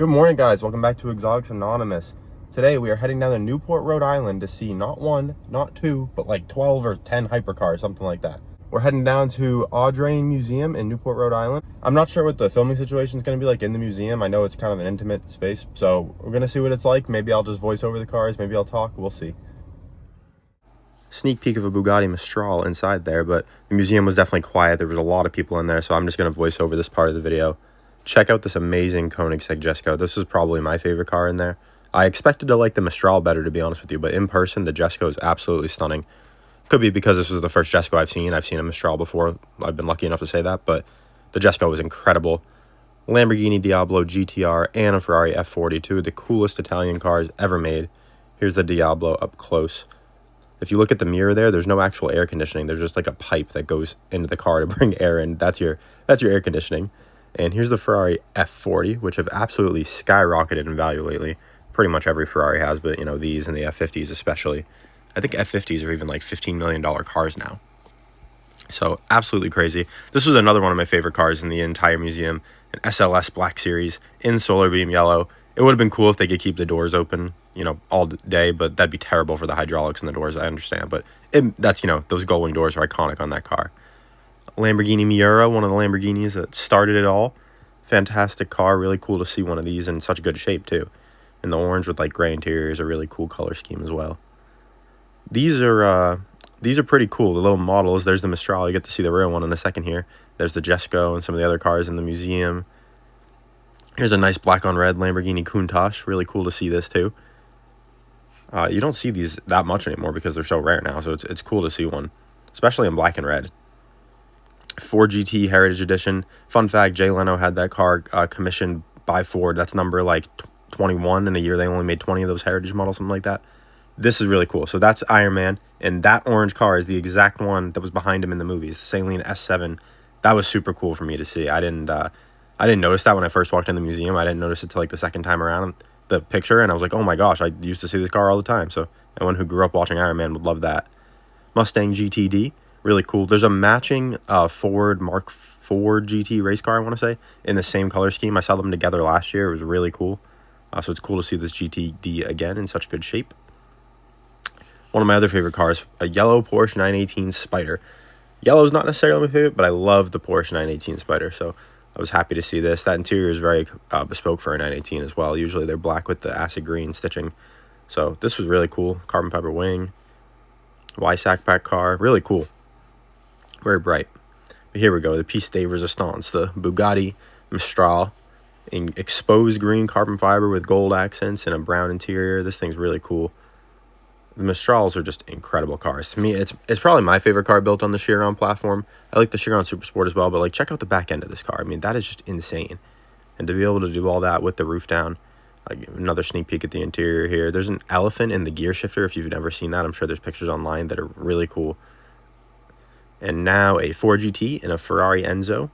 Good morning, guys. Welcome back to Exotics Anonymous. Today we are heading down to Newport, Rhode Island to see not one, not two, but like 12 or 10 hypercars, something like that. We're heading down to Audrain Museum in Newport, Rhode Island. I'm not sure what the filming situation is going to be like in the museum. I know it's kind of an intimate space, so we're going to see what it's like. Maybe I'll just voice over the cars. Maybe I'll talk. We'll see. Sneak peek of a Bugatti Mistral inside there, but the museum was definitely quiet. There was a lot of people in there, so I'm just going to voice over this part of the video. Check out this amazing Koenigsegg Jesko. This is probably my favorite car in there. I expected to like the Mistral better, to be honest with you, but in person, the Jesko is absolutely stunning. Could be because this was the first Jesko I've seen. I've seen a Mistral before. I've been lucky enough to say that, but the Jesko was incredible. Lamborghini Diablo GTR and a Ferrari F40, two of the coolest Italian cars ever made. Here's the Diablo up close. If you look at the mirror there, there's no actual air conditioning. There's just like a pipe that goes into the car to bring air in. That's your air conditioning. And here's the Ferrari F40, which have absolutely skyrocketed in value lately. Pretty much every Ferrari has, but, you know, these and the F50s especially. I think F50s are even like $15 million cars now. So, absolutely crazy. This was another one of my favorite cars in the entire museum. An SLS Black Series in Solar Beam Yellow. It would have been cool if they could keep the doors open, you know, all day, but that'd be terrible for the hydraulics in the doors, I understand. But that's, you know, those gull-wing doors are iconic on that car. Lamborghini Miura, one of the Lamborghinis that started it all. Fantastic car. Really cool to see one of these in such good shape, too. And the orange with, like, gray interior is a really cool color scheme as well. These are pretty cool. The little models. There's the Mistral. You get to see the real one in a second here. There's the Jesko and some of the other cars in the museum. Here's a nice black on red Lamborghini Countach. Really cool to see this, too. You don't see these that much anymore because they're so rare now, so it's cool to see one, especially in black and red. Ford GT Heritage Edition. Fun fact, Jay Leno had that car commissioned by Ford. That's number like 21 in a year. They only made 20 of those Heritage models, something like that. This is really cool. So that's Iron Man, and that orange car is the exact one that was behind him in the movies, Saleen S7. That was super cool for me to see. I didn't notice that when I first walked in the museum. I didn't notice it till like the second time around the picture, and I was like, oh my gosh, I used to see this car all the time. So anyone who grew up watching Iron Man would love that. Mustang GTD. Really cool. There's a matching Ford Mark IV GT race car, I want to say, in the same color scheme. I saw them together last year. It was really cool. So it's cool to see this GTD again in such good shape. One of my other favorite cars, a yellow Porsche 918 Spyder. Yellow is not necessarily my favorite, but I love the Porsche 918 Spyder. So I was happy to see this. That interior is very bespoke for a 918 as well. Usually they're black with the acid green stitching. So this was really cool. Carbon fiber wing. Y-Sac pack car. Really cool. Very bright. But here we go, the piece de resistance, the Bugatti Mistral in exposed green carbon fiber with gold accents and a brown interior. This thing's really cool. The Mistrals are just incredible cars. To me, it's probably my favorite car built on the Chiron platform. I like the Chiron Super Sport as well, but like check out the back end of this car. I mean, that is just insane. And to be able to do all that with the roof down, like another sneak peek at the interior here. There's an elephant in the gear shifter. If you've never seen that, I'm sure there's pictures online that are really cool. And now a Ford GT and a Ferrari Enzo.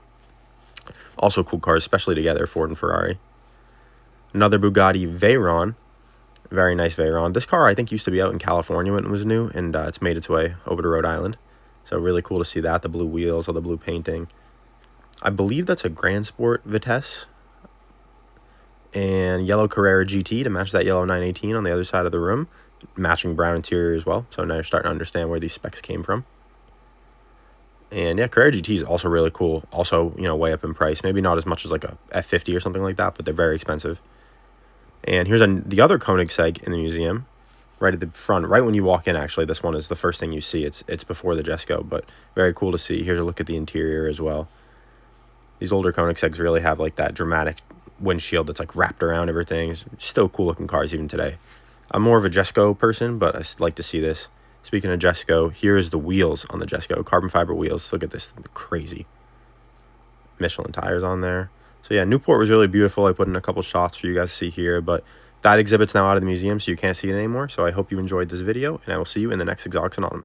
Also cool cars, especially together, Ford and Ferrari. Another Bugatti Veyron. Very nice Veyron. This car, I think, used to be out in California when it was new, and it's made its way over to Rhode Island. So really cool to see that. The blue wheels, all the blue painting. I believe that's a Grand Sport Vitesse. And yellow Carrera GT to match that yellow 918 on the other side of the room. Matching brown interior as well. So now you're starting to understand where these specs came from. And yeah, Carrera GT is also really cool. Also, you know, way up in price. Maybe not as much as like a F50 or something like that, but they're very expensive. And here's the other Koenigsegg in the museum, right at the front. Right when you walk in, actually, this one is the first thing you see. It's before the Jesko, but very cool to see. Here's a look at the interior as well. These older Koenigsegg's really have like that dramatic windshield that's like wrapped around everything. It's still cool looking cars even today. I'm more of a Jesko person, but I like to see this. Speaking of Jesko, here's the wheels on the Jesko. Carbon fiber wheels. Look at this. Crazy. Michelin tires on there. So yeah, Newport was really beautiful. I put in a couple shots for you guys to see here, but that exhibit's now out of the museum, so you can't see it anymore. So I hope you enjoyed this video, and I will see you in the next Exotics Anonymous.